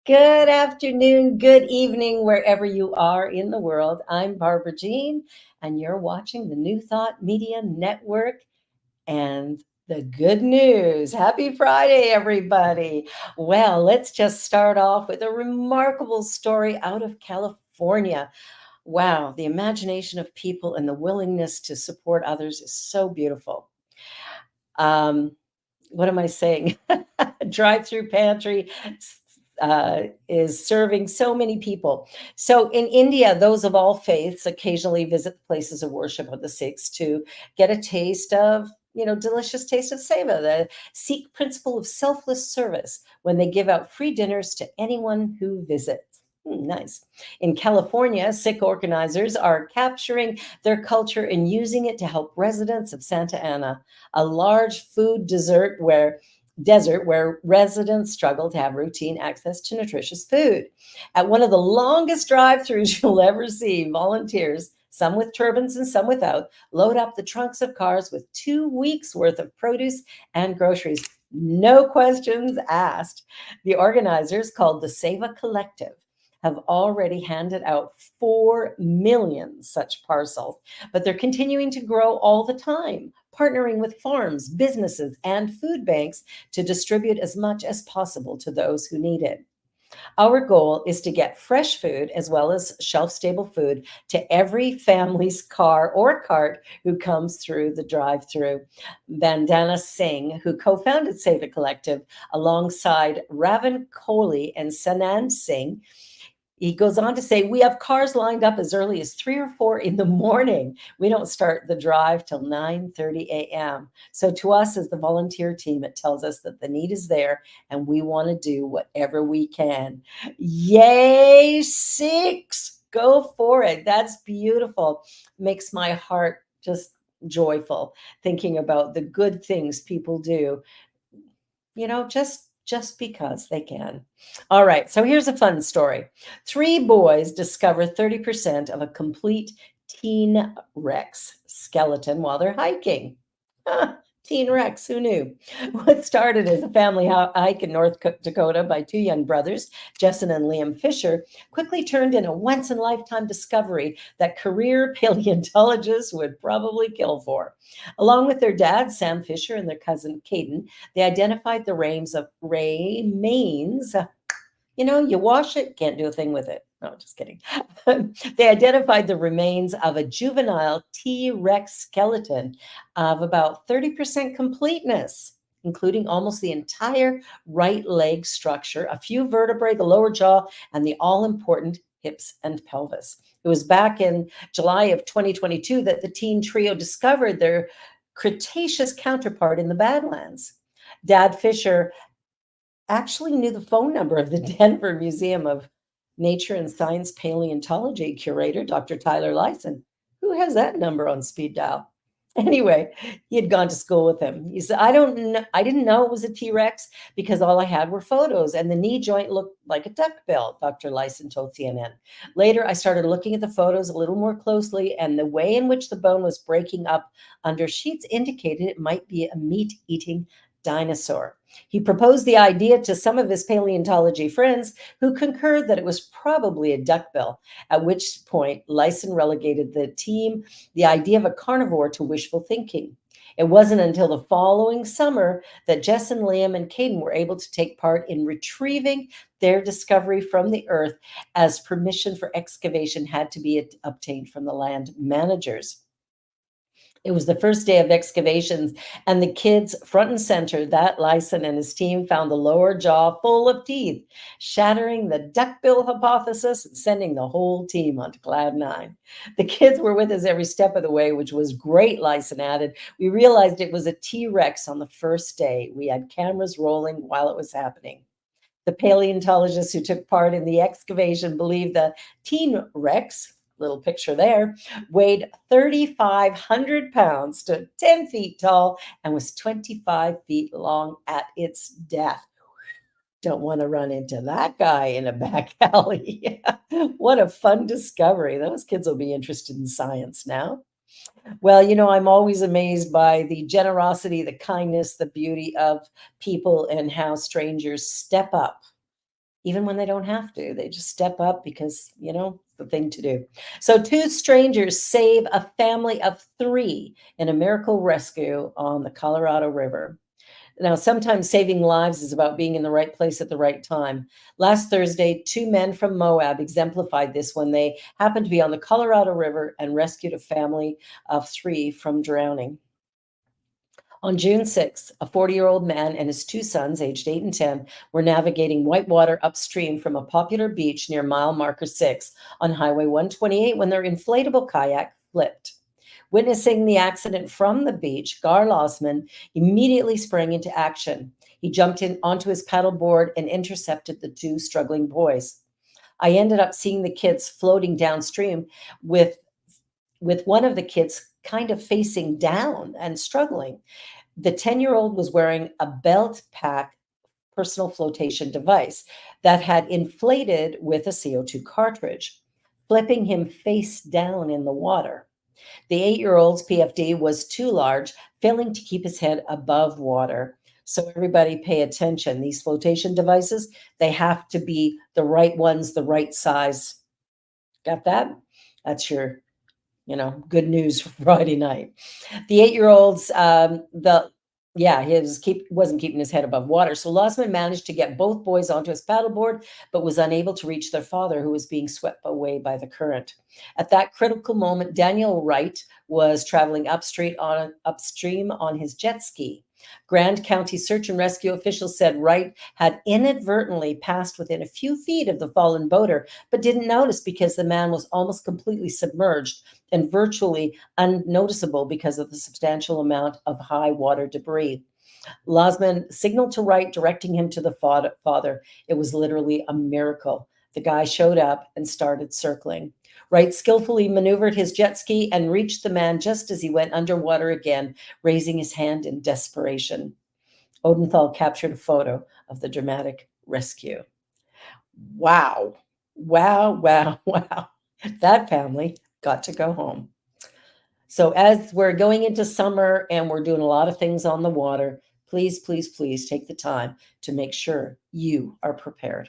Good afternoon, good evening, wherever you are in the world. I'm Barbara Jean, and you're watching the New Thought Media Network and the good news. Happy Friday, everybody. Well, let's just start off with a remarkable story out of California. Wow, the imagination of people and the willingness to support others is so beautiful. Um, what am I saying? Drive-through pantry is serving so many people. So in India, those of all faiths occasionally visit places of worship of the Sikhs to get a taste of, delicious taste of seva, the Sikh principle of selfless service when they give out free dinners to anyone who visits. Nice. In California, Sikh organizers are capturing their culture and using it to help residents of Santa Ana, a large food desert where residents struggle to have routine access to nutritious food. At one of the longest drive-throughs you'll ever see, volunteers, some with turbans and some without, load up the trunks of cars with 2 weeks worth of produce and groceries. No questions asked. The organizers, called the Seva Collective, have already handed out 4 million such parcels, but they're continuing to grow all the time, partnering with farms, businesses, and food banks to distribute as much as possible to those who need it. Our goal is to get fresh food as well as shelf stable food to every family's car or cart who comes through the drive through. Vandana Singh, who co founded Seva Collective alongside Ravan Kohli and Sanand Singh, he goes on to say, we have cars lined up as early as 3 or 4 in the morning. We don't start the drive till 9:30 a.m. So to us as the volunteer team, it tells us that the need is there and we want to do whatever we can. Yay, Sikhs! Go for it. That's beautiful. Makes my heart just joyful thinking about the good things people do, just because they can. All right, so here's a fun story. 3 boys discover 30% of a complete teen Rex skeleton while they're hiking. Teen Rex, who knew? What started as a family hike in North Dakota by 2 young brothers, Justin and Liam Fisher, quickly turned in a once in lifetime discovery that career paleontologists would probably kill for. Along with their dad, Sam Fisher, and their cousin, Caden, they identified the remains. You wash it, can't do a thing with it. No, just kidding. They identified the remains of a juvenile T Rex skeleton of about 30% completeness, including almost the entire right leg structure, a few vertebrae, the lower jaw, and the all important hips and pelvis. It was back in July of 2022 that the teen trio discovered their Cretaceous counterpart in the Badlands. Dad Fisher actually knew the phone number of the Denver Museum of Nature and Science Paleontology curator, Dr. Tyler Lyson. Who has that number on speed dial? Anyway, he had gone to school with him. He said, I didn't know it was a T-Rex because all I had were photos and the knee joint looked like a duckbill, Dr. Lyson told CNN. Later, I started looking at the photos a little more closely, and the way in which the bone was breaking up under sheets indicated it might be a meat-eating dinosaur. He proposed the idea to some of his paleontology friends who concurred that it was probably a duckbill, at which point Lyson relegated the idea of a carnivore to wishful thinking. It wasn't until the following summer that Jess and Liam and Caden were able to take part in retrieving their discovery from the earth, as permission for excavation had to be obtained from the land managers. It was the first day of excavations, and the kids, front and center, that Lyson and his team found the lower jaw full of teeth, shattering the duckbill hypothesis and sending the whole team onto cloud nine. The kids were with us every step of the way, which was great, Lyson added. We realized it was a T-Rex on the first day. We had cameras rolling while it was happening. The paleontologists who took part in the excavation believe the teen Rex, little picture there, weighed 3,500 pounds, stood 10 feet tall, and was 25 feet long at its death. Don't want to run into that guy in a back alley. What a fun discovery. Those kids will be interested in science now. Well, I'm always amazed by the generosity, the kindness, the beauty of people and how strangers step up even when they don't have to. They just step up because, it's the thing to do. So, two strangers save a family of three in a miracle rescue on the Colorado River. Now, sometimes saving lives is about being in the right place at the right time. Last Thursday, two men from Moab exemplified this when they happened to be on the Colorado River and rescued a family of three from drowning. On June 6th, a 40-year-old man and his two sons, aged 8 and 10, were navigating whitewater upstream from a popular beach near mile marker 6 on Highway 128 when their inflatable kayak flipped. Witnessing the accident from the beach, Gar Lossman immediately sprang into action. He jumped in onto his paddleboard and intercepted the two struggling boys. I ended up seeing the kids floating downstream with one of the kids kind of facing down and struggling. The 10-year-old was wearing a belt pack personal flotation device that had inflated with a CO2 cartridge, flipping him face down in the water. The 8-year-old's PFD was too large, failing to keep his head above water. So everybody pay attention. These flotation devices, they have to be the right ones, the right size. Got that? That's your, good news for Friday night. The 8-year-old's, wasn't keeping his head above water. So Lossman managed to get both boys onto his paddleboard, but was unable to reach their father, who was being swept away by the current. At that critical moment, Daniel Wright was traveling upstream on his jet ski. Grand County search and rescue officials said Wright had inadvertently passed within a few feet of the fallen boater, but didn't notice because the man was almost completely submerged and virtually unnoticeable because of the substantial amount of high water debris. Lossman signaled to Wright, directing him to the father. It was literally a miracle. The guy showed up and started circling. Wright skillfully maneuvered his jet ski and reached the man just as he went underwater again, raising his hand in desperation. Odenthal captured a photo of the dramatic rescue. Wow. Wow, wow, wow. That family got to go home. So as we're going into summer and we're doing a lot of things on the water, please, please, please take the time to make sure you are prepared.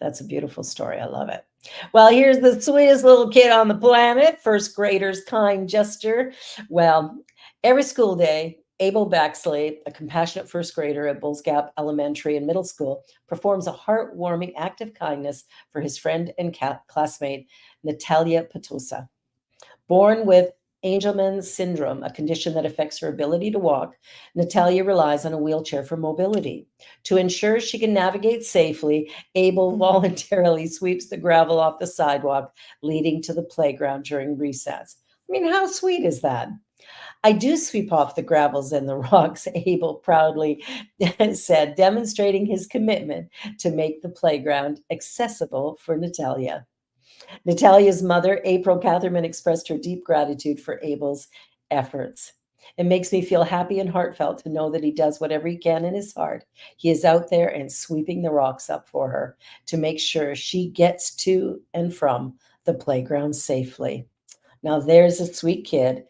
That's a beautiful story. I love it. Well, here's the sweetest little kid on the planet, first grader's kind gesture. Well, every school day, Abel Baxley, a compassionate first grader at Bulls Gap Elementary and Middle School, performs a heartwarming act of kindness for his friend and classmate, Natalia Patosa. Born with Angelman syndrome, a condition that affects her ability to walk, Natalia relies on a wheelchair for mobility. To ensure she can navigate safely, Abel voluntarily sweeps the gravel off the sidewalk leading to the playground during recess. I mean, how sweet is that? I do sweep off the gravels and the rocks, Abel proudly said, demonstrating his commitment to make the playground accessible for Natalia. Natalia's mother, April Catherman, expressed her deep gratitude for Abel's efforts. It makes me feel happy and heartfelt to know that he does whatever he can in his heart. He is out there and sweeping the rocks up for her to make sure she gets to and from the playground safely. Now, there's a sweet kid.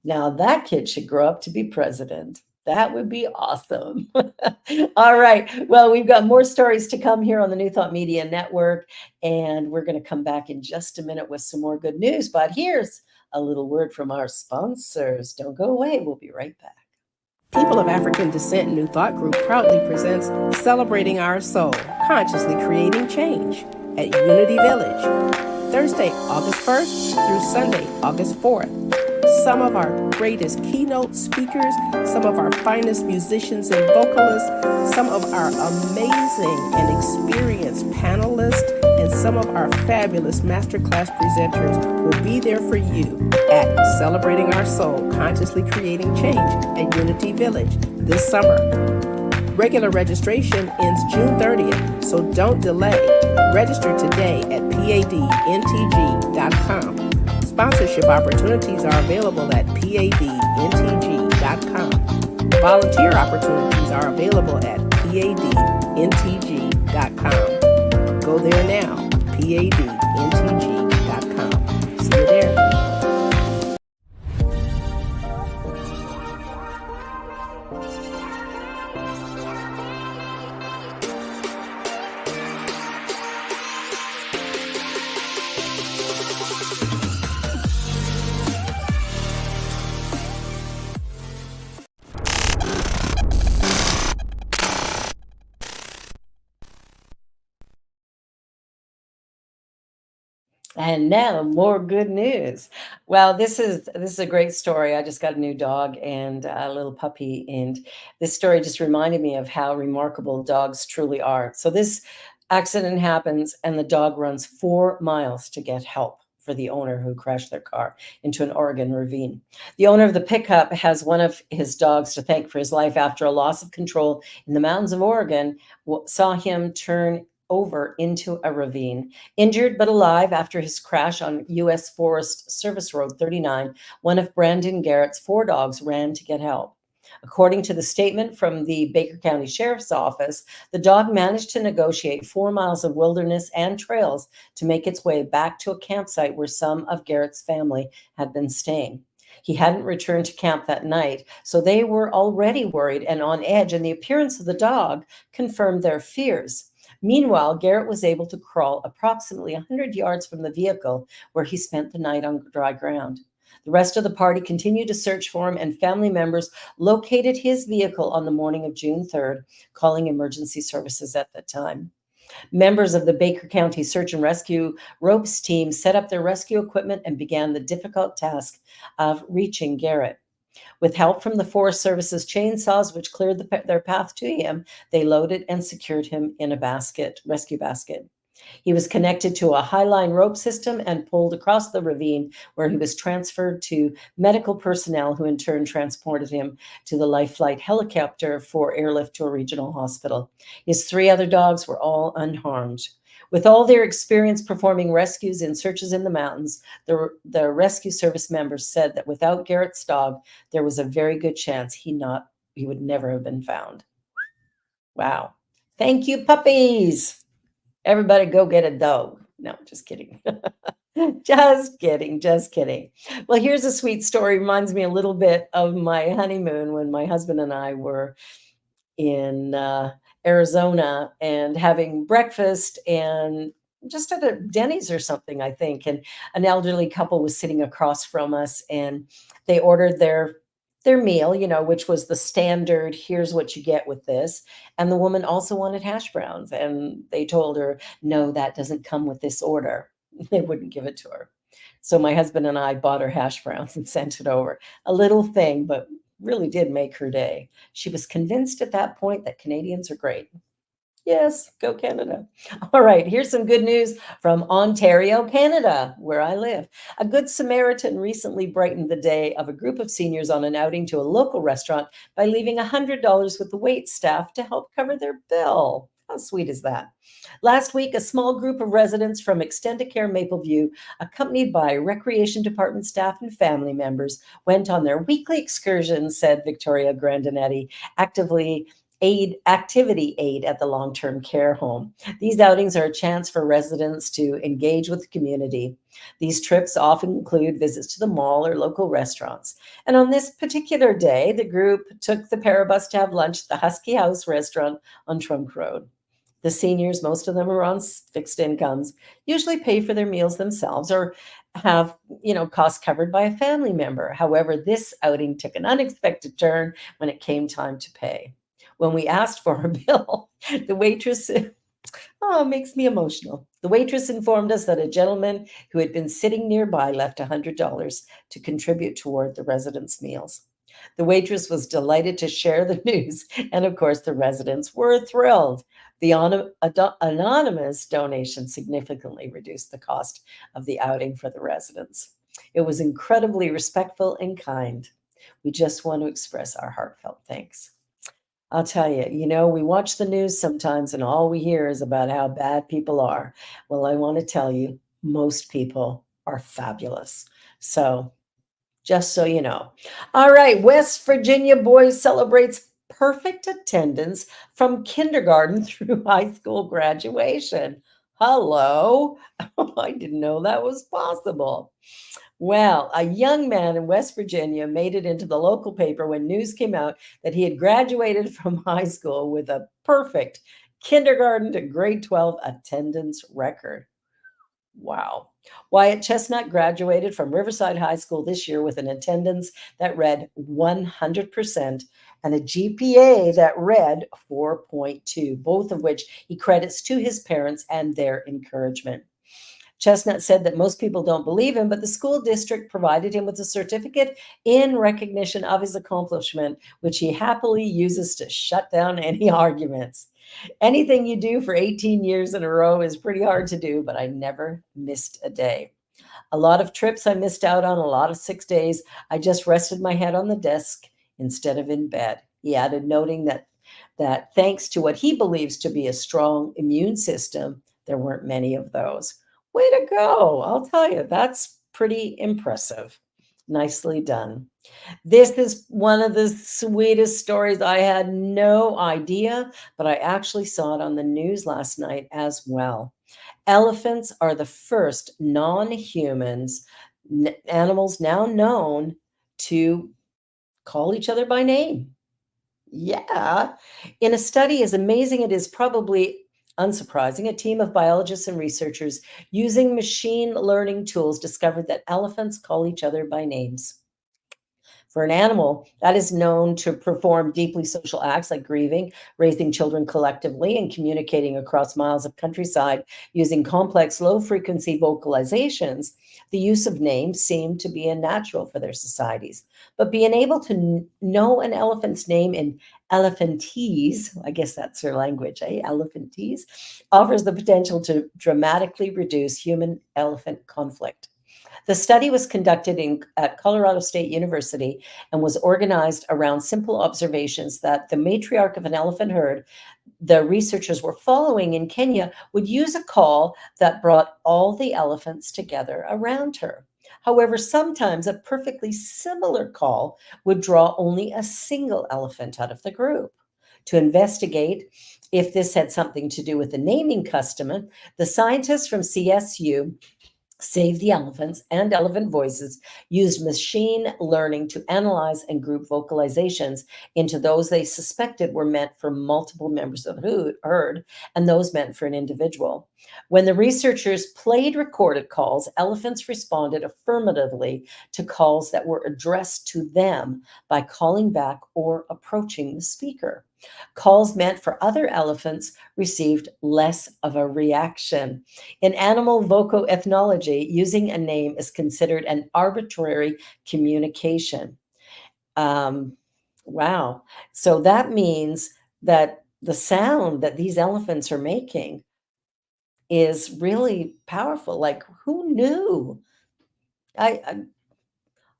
Now, that kid should grow up to be president. That would be awesome. All right. Well, we've got more stories to come here on the New Thought Media Network, and we're going to come back in just a minute with some more good news. But here's a little word from our sponsors. Don't go away. We'll be right back. People of African Descent New Thought Group proudly presents Celebrating Our Soul, Consciously Creating Change at Unity Village, Thursday, August 1st through Sunday, August 4th. Some of our greatest keynote speakers, some of our finest musicians and vocalists, some of our amazing and experienced panelists, and some of our fabulous masterclass presenters will be there for you at Celebrating Our Soul, Consciously Creating Change at Unity Village this summer. Regular registration ends June 30th, so don't delay. Register today at padntg.com. Sponsorship opportunities are available at padntg.com. Volunteer opportunities are available at padntg.com. Go there now, padntg.com. See you there. And now more good news. Well, this is a great story. I just got a new dog and a little puppy, and this story just reminded me of how remarkable dogs truly are. So this accident happens, and the dog runs 4 miles to get help for the owner who crashed their car into an Oregon ravine. The owner of the pickup has one of his dogs to thank for his life after a loss of control in the mountains of Oregon saw him turn over into a ravine. Injured but alive after his crash on U.S. Forest Service Road 39, one of Brandon Garrett's four dogs ran to get help. According to the statement from the Baker County Sheriff's Office, the dog managed to negotiate 4 miles of wilderness and trails to make its way back to a campsite where some of Garrett's family had been staying. He hadn't returned to camp that night, so they were already worried and on edge, and the appearance of the dog confirmed their fears. Meanwhile, Garrett was able to crawl approximately 100 yards from the vehicle where he spent the night on dry ground. The rest of the party continued to search for him, and family members located his vehicle on the morning of June 3rd, calling emergency services at that time. Members of the Baker County Search and Rescue Ropes team set up their rescue equipment and began the difficult task of reaching Garrett. With help from the Forest Service's chainsaws, which cleared their path to him, they loaded and secured him in a rescue basket. He was connected to a highline rope system and pulled across the ravine, where he was transferred to medical personnel, who in turn transported him to the Life Flight helicopter for airlift to a regional hospital. His three other dogs were all unharmed. With all their experience performing rescues and searches in the mountains, the rescue service members said that without Garrett's dog, there was a very good chance he would never have been found. Wow. Thank you, puppies. Everybody go get a dog. No, just kidding. Just kidding, just kidding. Well, here's a sweet story. Reminds me a little bit of my honeymoon when my husband and I were in Arizona and having breakfast and just at a Denny's or something, I think. And an elderly couple was sitting across from us, and they ordered their meal, which was the standard, here's what you get with this. And the woman also wanted hash browns. And they told her, no, that doesn't come with this order. They wouldn't give it to her. So my husband and I bought her hash browns and sent it over. A little thing, but really did make her day. She was convinced at that point that Canadians are great. Yes, go Canada. All right, here's some good news from Ontario, Canada, where I live. A Good Samaritan recently brightened the day of a group of seniors on an outing to a local restaurant by leaving $100 with the wait staff to help cover their bill. How sweet is that? Last week, a small group of residents from Extended Care Mapleview, accompanied by Recreation Department staff and family members, went on their weekly excursion, said Victoria Grandinetti, activity aide at the long-term care home. These outings are a chance for residents to engage with the community. These trips often include visits to the mall or local restaurants. And on this particular day, the group took the Parabus to have lunch at the Husky House restaurant on Trunk Road. The seniors, most of them are on fixed incomes, usually pay for their meals themselves or have, costs covered by a family member. However, this outing took an unexpected turn when it came time to pay. When we asked for our bill, the waitress, oh, it makes me emotional. The waitress informed us that a gentleman who had been sitting nearby left $100 to contribute toward the residents' meals. The waitress was delighted to share the news, and of course, the residents were thrilled. The anonymous donation significantly reduced the cost of the outing for the residents. It was incredibly respectful and kind. We just want to express our heartfelt thanks. I'll tell you, we watch the news sometimes and all we hear is about how bad people are. Well, I want to tell you, most people are fabulous. So, just so you know. All right, West Virginia boy celebrates perfect attendance from kindergarten through high school graduation. Hello. I didn't know that was possible. Well, a young man in West Virginia made it into the local paper when news came out that he had graduated from high school with a perfect kindergarten to grade 12 attendance record. Wow. Wyatt Chestnut graduated from Riverside High School this year with an attendance that read 100% and a GPA that read 4.2, both of which he credits to his parents and their encouragement. Chestnut said that most people don't believe him, but the school district provided him with a certificate in recognition of his accomplishment, which he happily uses to shut down any arguments. Anything you do for 18 years in a row is pretty hard to do, but I never missed a day. A lot of trips I missed out on, a lot of 6 days. I just rested my head on the desk instead of in bed. He added, noting that thanks to what he believes to be a strong immune system, there weren't many of those. Way to go. I'll tell you, that's pretty impressive. Nicely done. This is one of the sweetest stories. I had no idea, but I actually saw it on the news last night as well. Elephants are the first non-humans, animals now known to call each other by name. Yeah. In a study as amazing it is probably unsurprising, a team of biologists and researchers using machine learning tools discovered that elephants call each other by names. For an animal that is known to perform deeply social acts like grieving, raising children collectively, and communicating across miles of countryside using complex low frequency vocalizations, the use of names seemed to be unnatural for their societies. But being able to know an elephant's name in elephantese, I guess that's their language, eh? Elephantese, offers the potential to dramatically reduce human elephant conflict. The study was conducted at Colorado State University and was organized around simple observations that the matriarch of an elephant herd the researchers were following in Kenya would use a call that brought all the elephants together around her. However, sometimes a perfectly similar call would draw only a single elephant out of the group. To investigate if this had something to do with the naming custom, the scientists from CSU Save the Elephants and Elephant Voices used machine learning to analyze and group vocalizations into those they suspected were meant for multiple members of the herd and those meant for an individual. When the researchers played recorded calls, elephants responded affirmatively to calls that were addressed to them by calling back or approaching the speaker. Calls meant for other elephants received less of a reaction. In animal vocoethnology, using a name is considered an arbitrary communication. Um, wow. So that means that the sound that these elephants are making is really powerful. Like, who knew? I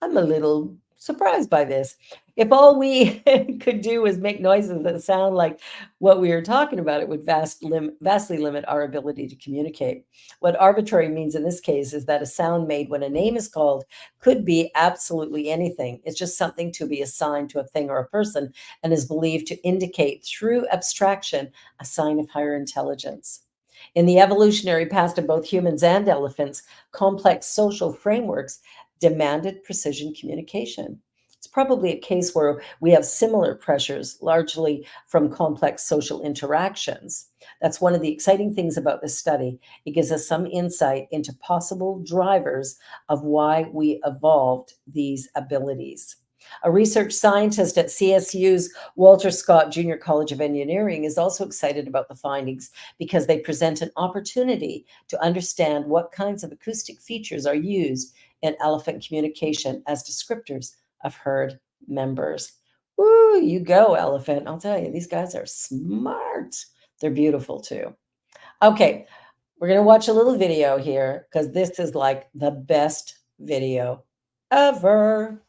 I'm a little surprised by this. If all we could do was make noises that sound like what we were talking about, it would vastly limit our ability to communicate. What arbitrary means in this case is that a sound made when a name is called could be absolutely anything. It's just something to be assigned to a thing or a person and is believed to indicate through abstraction a sign of higher intelligence. In the evolutionary past of both humans and elephants, complex social frameworks demanded precision communication. It's probably a case where we have similar pressures, largely from complex social interactions. That's one of the exciting things about this study. It gives us some insight into possible drivers of why we evolved these abilities. A research scientist at CSU's Walter Scott Junior College of Engineering is also excited about the findings because they present an opportunity to understand what kinds of acoustic features are used in elephant communication as descriptors of herd members. Woo, you go, elephant. I'll tell you, these guys are smart. They're beautiful too. Okay, we're going to watch a little video here because this is like the best video ever.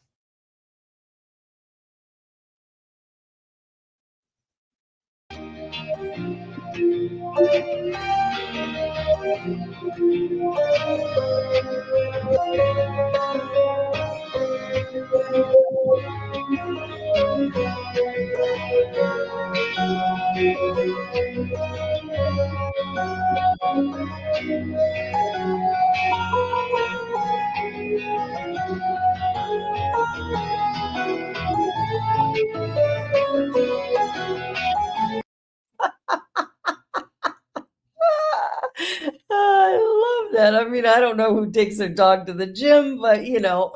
I love that. I mean, I don't know who takes their dog to the gym, but you know.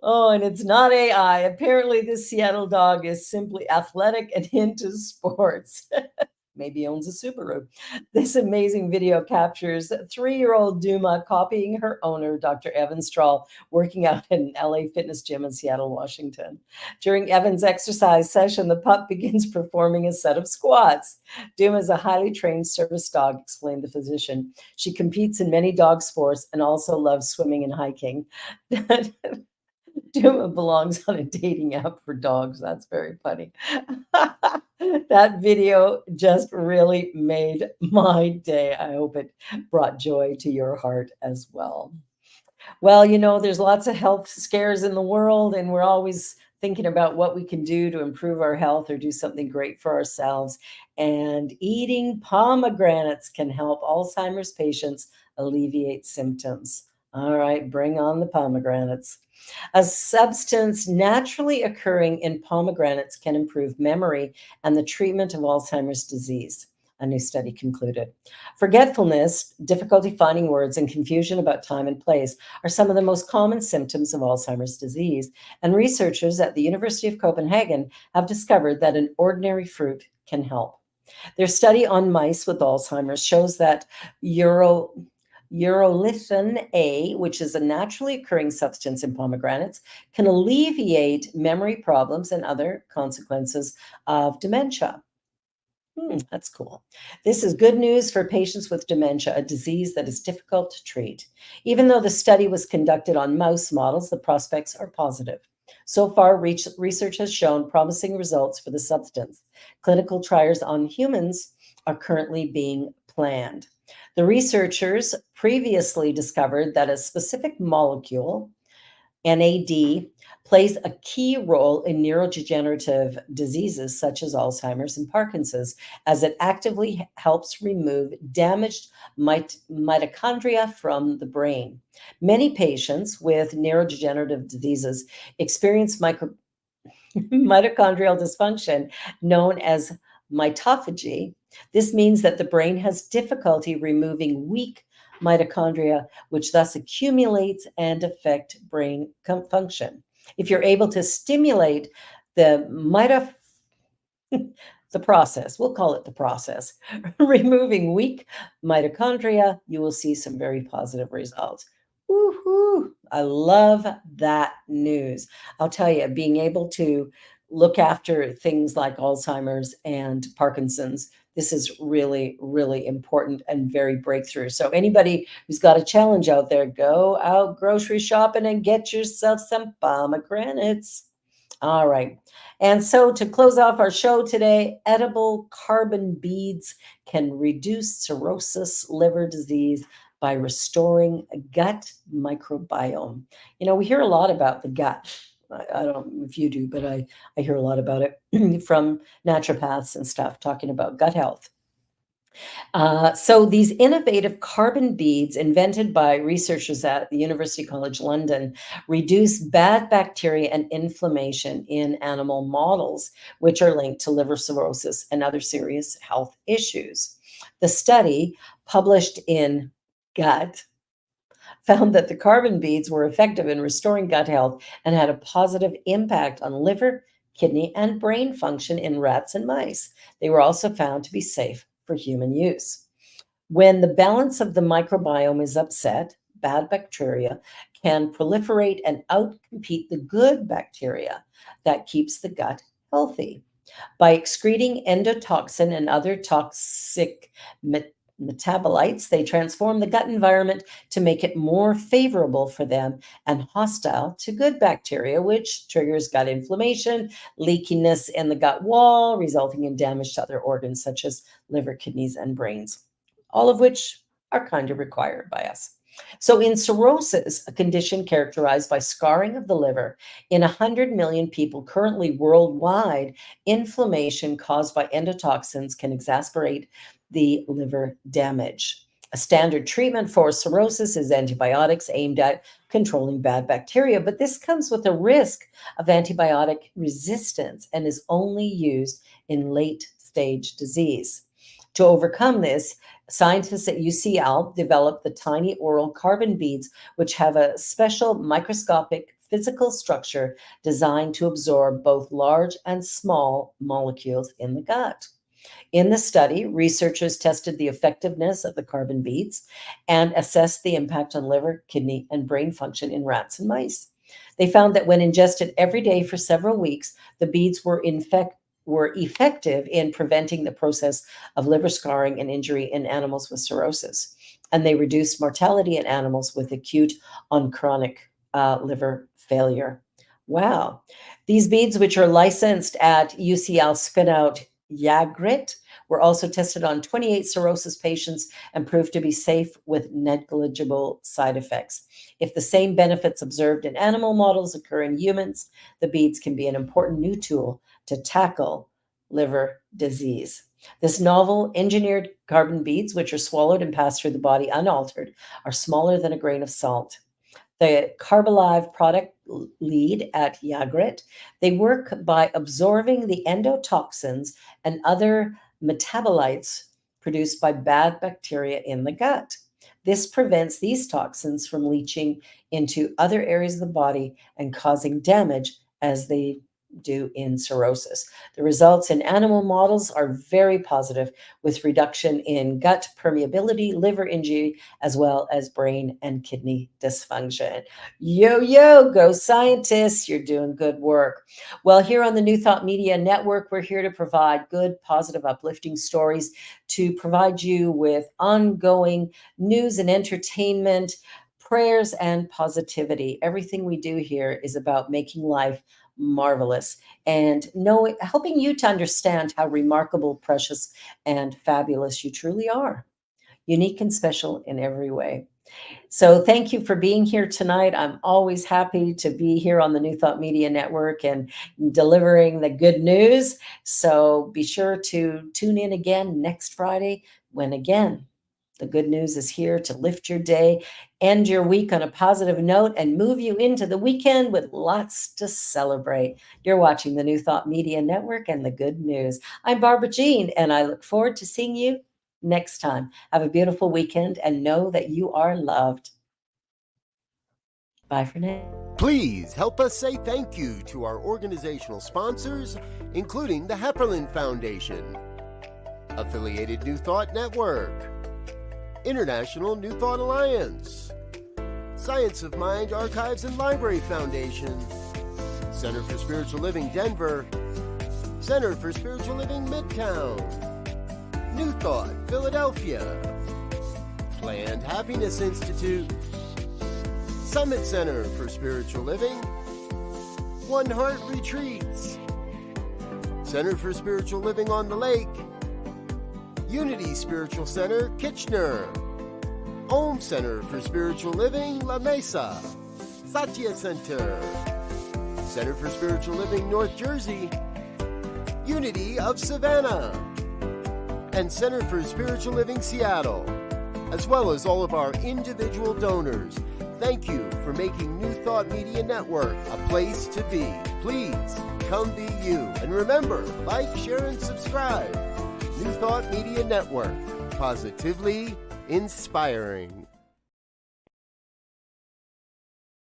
Oh, and it's not AI. Apparently, this Seattle dog is simply athletic and into sports. maybe owns a Subaru. This amazing video captures 3-year-old Duma copying her owner, Dr. Evan Strahl, working out in an LA fitness gym in Seattle, Washington. During Evan's exercise session, the pup begins performing a set of squats. Duma is a highly trained service dog, explained the physician. She competes in many dog sports and also loves swimming and hiking. Duma belongs on a dating app for dogs. That's very funny. That video just really made my day. I hope it brought joy to your heart as well. Well, there's lots of health scares in the world, and we're always thinking about what we can do to improve our health or do something great for ourselves. And eating pomegranates can help Alzheimer's patients alleviate symptoms. All right, bring on the pomegranates. A substance naturally occurring in pomegranates can improve memory and the treatment of Alzheimer's disease, a new study concluded. Forgetfulness, difficulty finding words, and confusion about time and place are some of the most common symptoms of Alzheimer's disease, and researchers at the University of Copenhagen have discovered that an ordinary fruit can help. Their study on mice with Alzheimer's shows that urolithin A, which is a naturally occurring substance in pomegranates, can alleviate memory problems and other consequences of dementia. That's cool. This is good news for patients with dementia, a disease that is difficult to treat. Even though the study was conducted on mouse models, the prospects are positive. So far, research has shown promising results for the substance. Clinical trials on humans are currently being planned. The researchers previously discovered that a specific molecule, NAD, plays a key role in neurodegenerative diseases such as Alzheimer's and Parkinson's, as it actively helps remove damaged mitochondria from the brain. Many patients with neurodegenerative diseases experience mitochondrial dysfunction known as mitophagy. This means that the brain has difficulty removing weak mitochondria, which thus accumulates and affect brain function. If you're able to stimulate the the process, we'll call it the process, removing weak mitochondria, you will see some very positive results. Woohoo! I love that news. I'll tell you, being able to look after things like Alzheimer's and Parkinson's, this is really, really important and very breakthrough. So anybody who's got a challenge out there, go out grocery shopping and get yourself some pomegranates. All right. And so to close off our show today, edible carbon beads can reduce cirrhosis liver disease by restoring a gut microbiome. We hear a lot about the gut. I don't know if you do, but I hear a lot about it from naturopaths and stuff talking about gut health. So these innovative carbon beads invented by researchers at the University College London reduce bad bacteria and inflammation in animal models, which are linked to liver cirrhosis and other serious health issues. The study, published in Gut, found that the carbon beads were effective in restoring gut health and had a positive impact on liver, kidney, and brain function in rats and mice. They were also found to be safe for human use. When the balance of the microbiome is upset, bad bacteria can proliferate and outcompete the good bacteria that keeps the gut healthy. By excreting endotoxin and other toxic metabolites, they transform the gut environment to make it more favorable for them and hostile to good bacteria, which triggers gut inflammation, leakiness in the gut wall, resulting in damage to other organs such as liver, kidneys, and brains, all of which are kind of required by us. So in cirrhosis, a condition characterized by scarring of the liver, in 100 million people currently worldwide, inflammation caused by endotoxins can exacerbate the liver damage. A standard treatment for cirrhosis is antibiotics aimed at controlling bad bacteria, but this comes with a risk of antibiotic resistance and is only used in late stage disease. To overcome this, scientists at UCL developed the tiny oral carbon beads, which have a special microscopic physical structure designed to absorb both large and small molecules in the gut. In the study, researchers tested the effectiveness of the carbon beads and assessed the impact on liver, kidney, and brain function in rats and mice. They found that when ingested every day for several weeks, the beads were effective in preventing the process of liver scarring and injury in animals with cirrhosis. And they reduced mortality in animals with acute on chronic liver failure. Wow. These beads, which are licensed at UCL Spinout Yagrit, were also tested on 28 cirrhosis patients and proved to be safe with negligible side effects. If the same benefits observed in animal models occur in humans, the beads can be an important new tool to tackle liver disease. This novel engineered carbon beads, which are swallowed and pass through the body unaltered, are smaller than a grain of salt. The Carbalive product lead at Yagrit, they work by absorbing the endotoxins and other metabolites produced by bad bacteria in the gut. This prevents these toxins from leaching into other areas of the body and causing damage as they do in cirrhosis. The results in animal models are very positive, with reduction in gut permeability, liver injury, as well as brain and kidney dysfunction. Yo, go scientists, you're doing good work. Well, here on the New Thought Media Network, we're here to provide good, positive, uplifting stories to provide you with ongoing news and entertainment, prayers and positivity. Everything we do here is about making life marvelous and helping you to understand how remarkable, precious, and fabulous you truly are, unique and special in every way. So thank you for being here tonight. I'm always happy to be here on the New Thought Media Network and delivering the good news. So be sure to tune in again next Friday when, again, the good news is here to lift your day, end your week on a positive note, and move you into the weekend with lots to celebrate. You're watching the New Thought Media Network and the good news. I'm Barbara Jean, and I look forward to seeing you next time. Have a beautiful weekend and know that you are loved. Bye for now. Please help us say thank you to our organizational sponsors, including the Hepperlin Foundation, Affiliated New Thought Network, International New Thought Alliance, Science of Mind Archives and Library Foundation, Center for Spiritual Living Denver, Center for Spiritual Living Midtown, New Thought Philadelphia, Planned Happiness Institute, Summit Center for Spiritual Living, One Heart Retreats, Center for Spiritual Living on the Lake, Unity Spiritual Center, Kitchener, Om Center for Spiritual Living, La Mesa, Satya Center, Center for Spiritual Living, North Jersey, Unity of Savannah, and Center for Spiritual Living, Seattle, as well as all of our individual donors. Thank you for making New Thought Media Network a place to be. Please come be you. And remember, like, share, and subscribe. New Thought Media Network, positively inspiring.